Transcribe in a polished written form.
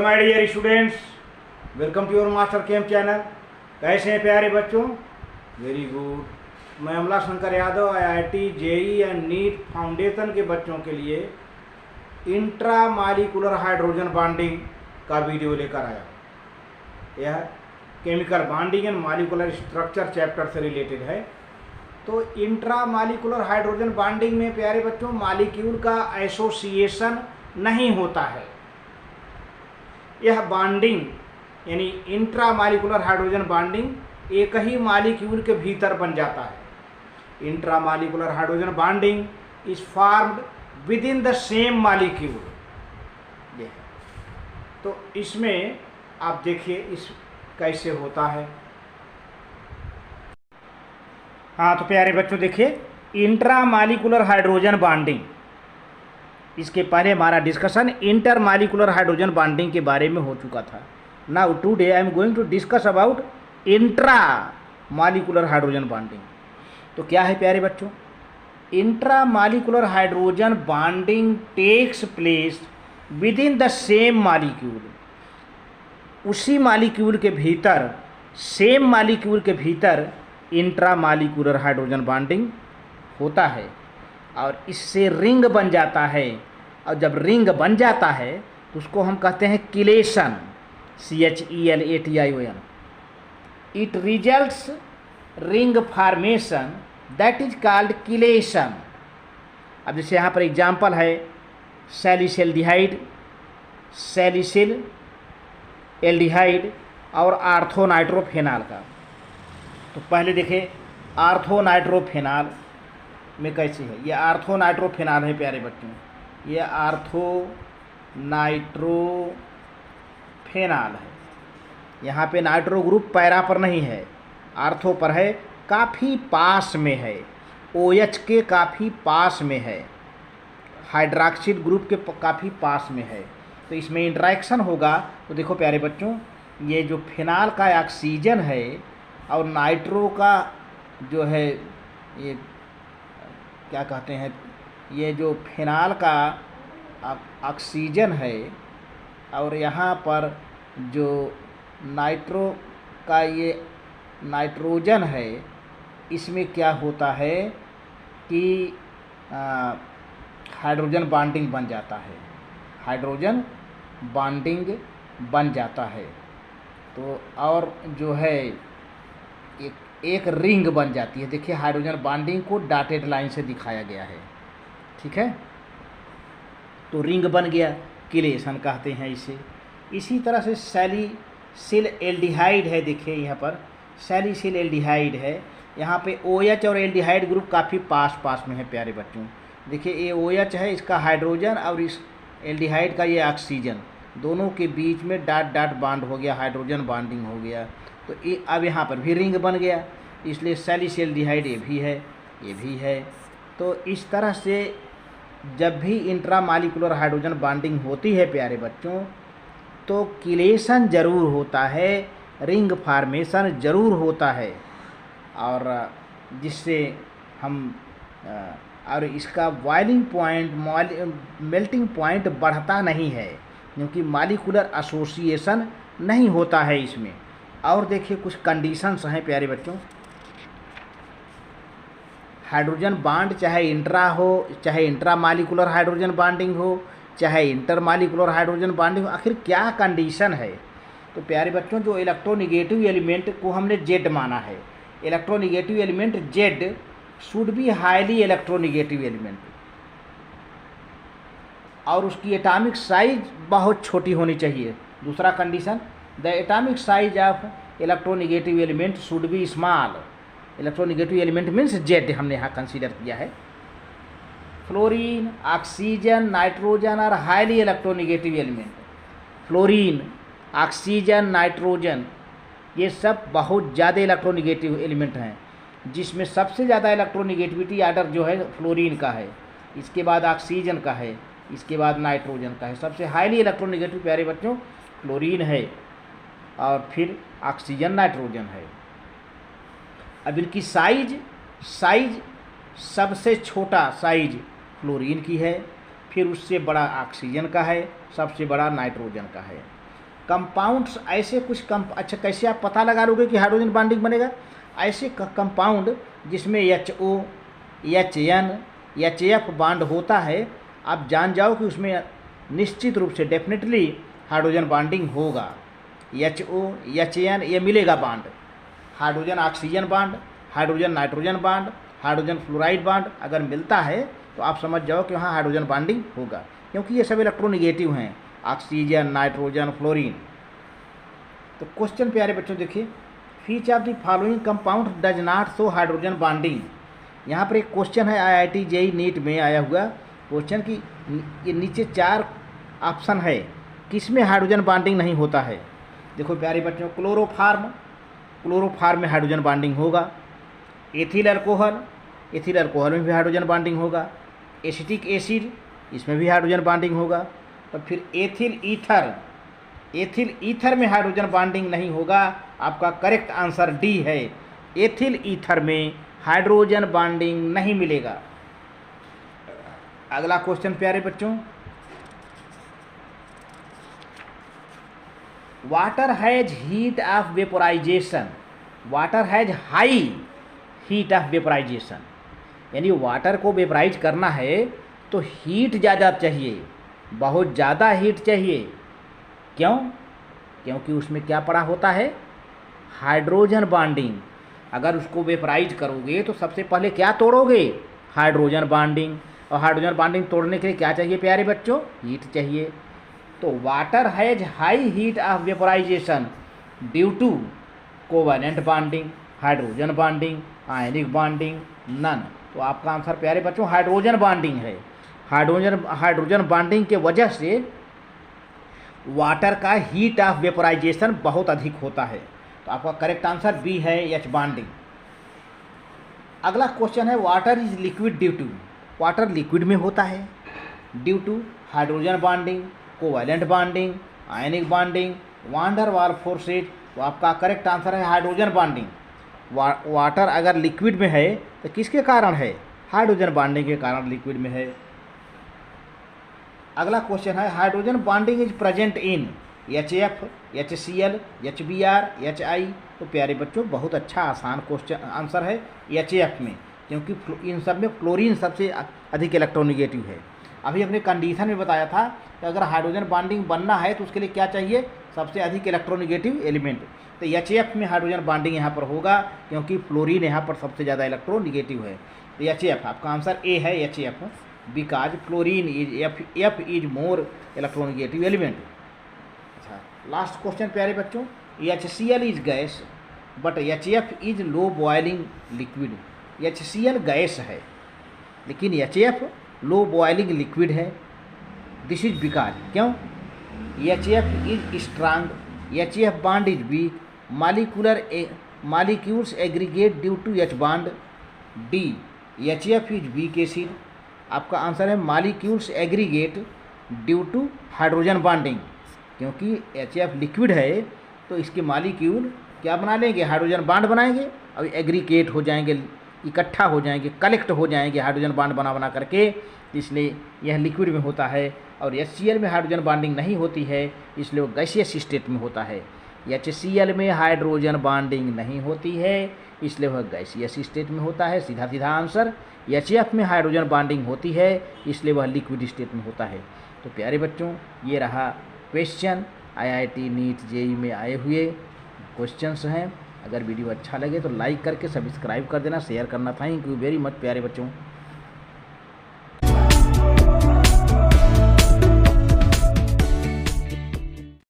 My dear students, welcome to your master camp channel. कैसे हैं प्यारे बच्चों? Very good. मैं Amla Shankar Yadav IIT JEE and NEET foundation के बच्चों के लिए इंट्रा मालिकुलर हाइड्रोजन बॉन्डिंग का वीडियो लेकर आया। यह chemical bonding and molecular structure chapter से रिलेटेड है। तो इंट्रा मालिकुलर हाइड्रोजन बॉन्डिंग में प्यारे बच्चों मालिक्यूल का एसोसिएशन नहीं होता है। यह बॉन्डिंग यानी इंट्रा मालिकुलर हाइड्रोजन बॉन्डिंग एक ही मालिक्यूल के भीतर बन जाता है। Intra molecular hydrogen bonding is formed with in the same molecule. तो इसमें आप देखिए इस कैसे होता है। हाँ तो प्यारे बच्चों देखिए, इंट्रा मालिकुलर हाइड्रोजन बॉन्डिंग, इसके पहले हमारा discussion inter molecular hydrogen bonding के बारे में हो चुका था। Now today I am going to discuss about intra molecular hydrogen bonding. तो क्या है प्यारे बच्चों? Intra molecular hydrogen bonding takes place within the same molecule. उसी मालिक्यूल के भीतर, सेम मालिक्यूल के भीतर इंट्रा मालिकुलर हाइड्रोजन बॉन्डिंग होता है और इससे रिंग बन जाता है। और जब रिंग बन जाता है तो उसको हम कहते हैं chelation, CHELATION। It results ring formation that is called chelation. अब जैसे यहाँ पर एग्जाम्पल है सैलिसिल्डिहाइड, सैलिसिल एल्डिहाइड और आर्थोनाइट्रोफेनॉल का। तो पहले देखें आर्थोनाइट्रोफेनॉल में कैसे है। ये आर्थोनाइट्रोफेनॉल है प्यारे बच्चों, ये आर्थोनाइट्रोफेनॉल है। यहाँ पे नाइट्रो ग्रुप पैरा पर नहीं है, आर्थो पर है, काफ़ी पास में है, OH के काफ़ी पास में है, हाइड्रॉक्सिल ग्रुप के काफ़ी पास में है। तो इसमें इंटरेक्शन होगा तो देखो प्यारे बच्चों, ये जो फेनॉल का ऑक्सीजन है और नाइट्रो का जो है ये क्या कहते हैं, ये जो फेनॉल का ऑक्सीजन है और यहाँ पर जो नाइट्रो का ये नाइट्रोजन है, इसमें क्या होता है कि हाइड्रोजन बॉन्डिंग बन जाता है, हाइड्रोजन बॉन्डिंग बन जाता है। तो और जो है एक रिंग बन जाती है। देखिए हाइड्रोजन बॉन्डिंग को डॉटेड लाइन से दिखाया गया है, ठीक है। तो रिंग बन गया, किलेशन कहते हैं इसे। इसी तरह से सैलिसिल एल्डिहाइड है, देखिए यहाँ पर सैलिसिल एल्डिहाइड है, यहाँ पे OH और एल्डिहाइड ग्रुप काफ़ी पास पास में है प्यारे बच्चों। देखिए ये OH है, इसका हाइड्रोजन और इस एल्डिहाइड का ये ऑक्सीजन, दोनों के बीच में डॉट डॉट बॉन्ड हो गया, हाइड्रोजन बॉन्डिंग हो गया। तो ये अब यहाँ पर भी रिंग बन गया, इसलिए सैलिसिल्डिहाइड ये भी है, ये भी है। तो इस तरह से जब भी इंट्रा मालिकुलर हाइड्रोजन बॉन्डिंग होती है प्यारे बच्चों, तो किलेशन ज़रूर होता है, रिंग फॉर्मेशन ज़रूर होता है, और जिससे हम और इसका बॉइलिंग पॉइंट, मेल्टिंग पॉइंट बढ़ता नहीं है, क्योंकि मालिकुलर एसोसिएशन नहीं होता है इसमें। और देखिए कुछ कंडीशंस हैं प्यारे बच्चों। हाइड्रोजन बॉन्ड चाहे इंट्रा हो, चाहे इंट्रा मालिकुलर हाइड्रोजन बॉन्डिंग हो, चाहे इंटर मालिकुलर हाइड्रोजन बॉन्डिंग हो, आखिर क्या कंडीशन है? तो प्यारे बच्चों, जो इलेक्ट्रोनिगेटिव एलिमेंट को हमने Z माना है, electronegative element Z should be highly electronegative element, और उसकी एटॉमिक साइज बहुत छोटी होनी चाहिए। दूसरा condition, the atomic size of electronegative element should be small. Electronegative element means Z हमने यहाँ कंसीडर किया है। फ्लोरीन, ऑक्सीजन, नाइट्रोजन और highly electronegative element, fluorine, oxygen, nitrogen, ये सब बहुत ज़्यादा इलेक्ट्रोनिगेटिव एलिमेंट हैं, जिसमें सबसे ज़्यादा इलेक्ट्रोनिगेटिविटी आर्डर जो है फ्लोरीन का है, इसके बाद ऑक्सीजन का है, इसके बाद नाइट्रोजन का है। सबसे हाईली इलेक्ट्रोनिगेटिव प्यारे बच्चों फ्लोरीन है, और फिर ऑक्सीजन, नाइट्रोजन है। अब इनकी साइज सबसे छोटा साइज फ्लोरीन की है, फिर उससे बड़ा ऑक्सीजन का है, सबसे बड़ा नाइट्रोजन का है। कंपाउंड्स ऐसे कुछ अच्छा कैसे आप पता लगा लोगे कि हाइड्रोजन बॉन्डिंग बनेगा? ऐसे कंपाउंड जिसमें HO, HN, HF बॉन्ड होता है, आप जान जाओ कि उसमें निश्चित रूप से डेफिनेटली हाइड्रोजन बॉन्डिंग होगा। HO, HN ये मिलेगा bond. Hydrogen oxygen bond, hydrogen nitrogen bond, hydrogen fluoride bond अगर मिलता है तो आप समझ जाओ कि वहाँ हाइड्रोजन बॉन्डिंग होगा, क्योंकि ये सब इलेक्ट्रोनिगेटिव हैं, ऑक्सीजन, नाइट्रोजन, फ्लोरीन। तो क्वेश्चन प्यारे बच्चों देखिए, which of the following compound does not show hydrogen bonding. यहाँ पर एक क्वेश्चन है IIT JEE नीट में आया हुआ क्वेश्चन की, ये नीचे 4 ऑप्शन है, किसमें हाइड्रोजन बॉन्डिंग नहीं होता है। देखो प्यारे बच्चों, क्लोरोफार्म में हाइड्रोजन बॉन्डिंग होगा। एथिल अल्कोहल में भी हाइड्रोजन बॉन्डिंग होगा। एसिटिक एसिड, इसमें भी हाइड्रोजन बॉन्डिंग होगा। और फिर एथिल ईथर में हाइड्रोजन बॉन्डिंग नहीं होगा। आपका करेक्ट आंसर डी है, एथिल ईथर में हाइड्रोजन बॉन्डिंग नहीं मिलेगा। अगला क्वेश्चन प्यारे बच्चों, water has heat of vaporisation, water has high heat of vaporisation, यानी वाटर को वेपराइज करना है तो हीट ज़्यादा चाहिए, बहुत ज़्यादा हीट चाहिए। क्यों? क्योंकि उसमें क्या पड़ा होता है, हाइड्रोजन बॉन्डिंग। अगर उसको वेपराइज करोगे तो सबसे पहले क्या तोड़ोगे, हाइड्रोजन बॉन्डिंग। और हाइड्रोजन बॉन्डिंग तोड़ने के लिए क्या चाहिए प्यारे बच्चों, हीट चाहिए। तो water has high heat of vaporization due to covalent bonding, hydrogen bonding, ionic bonding, none. तो आपका आंसर प्यारे बच्चों हाइड्रोजन बॉन्डिंग है। हाइड्रोजन बॉन्डिंग के वजह से वाटर का हीट ऑफ वेपोराइजेशन बहुत अधिक होता है। तो आपका करेक्ट आंसर बी है, H बॉन्डिंग। अगला क्वेश्चन है, water is liquid due to, water liquid में होता है due to hydrogen bonding, covalent bonding, ionic bonding, van der Waals forces. तो आपका करेक्ट आंसर है हाइड्रोजन बॉन्डिंग। वाटर अगर लिक्विड में है तो किसके कारण है, हाइड्रोजन बॉन्डिंग के कारण लिक्विड में है। अगला क्वेश्चन है, hydrogen bonding is present in HF, HCl, HBr, HI। तो प्यारे बच्चों बहुत अच्छा आसान क्वेश्चन आंसर है HF में, क्योंकि इन सब में फ्लोरीन सबसे अधिक इलेक्ट्रोनिगेटिव है। अभी अपने कंडीशन में बताया था कि अगर हाइड्रोजन बॉन्डिंग बनना है तो उसके लिए क्या चाहिए, सबसे अधिक इलेक्ट्रोनिगेटिव एलिमेंट। तो HF में हाइड्रोजन बॉन्डिंग यहाँ पर होगा, क्योंकि फ्लोरीन यहाँ पर सबसे ज़्यादा इलेक्ट्रोनिगेटिव है। तो HF आपका आंसर ए है, HF, because fluorine is F is more electronegative element. अच्छा, लास्ट क्वेश्चन प्यारे बच्चों, HCl is gas but HF is low boiling liquid. HCl gas है लेकिन HF लो बॉइलिंग लिक्विड है। दिस इज बिकॉज, क्यों, HF is strong, HF bond is weak, molecules aggregate due to H bond. D, HF is weak acid. आपका answer है molecules aggregate due to hydrogen bonding, क्योंकि HF liquid है तो इसके molecule क्या बना लेंगे, हाइड्रोजन बॉन्ड बनाएंगे और एग्रीगेट हो जाएंगे, इकट्ठा हो जाएंगे, कलेक्ट हो जाएंगे हाइड्रोजन बॉन्ड बना करके। इसलिए यह लिक्विड में होता है। और HCl में हाइड्रोजन बॉन्डिंग नहीं होती है, इसलिए वो गैसियस स्टेट में होता है। HCl में हाइड्रोजन बॉन्डिंग नहीं होती है, इसलिए वह गैसियस स्टेट में होता है। सीधा सीधा आंसर। HF में हाइड्रोजन बॉन्डिंग होती है, इसलिए वह लिक्विड स्टेट में होता है। तो प्यारे बच्चों, ये रहा क्वेश्चन IIT नीट JEE में आए हुए क्वेश्चंस हैं। अगर वीडियो अच्छा लगे तो लाइक करके सब्सक्राइब कर देना, शेयर करना। थैंक यू वेरी मच प्यारे बच्चों।